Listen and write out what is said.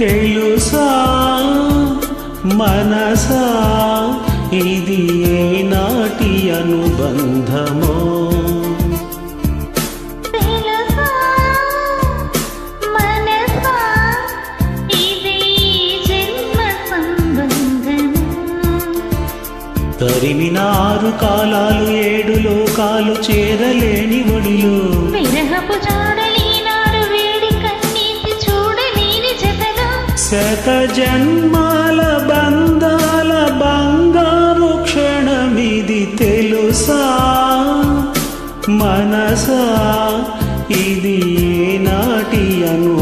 తెలుసా మనసా ఇది ఏనాటి అనుబంధమో తరిమినారు కాలాలు ఏడు లోకాలు చేరలేని ఒడిలో విరహపు జాడలీనాడు వేడి కన్నీటి చూడలేని జతలో శత జన్మాల బంధాల బంగారు క్షణమిది తెలుసా మనసా ఇది నాటి అను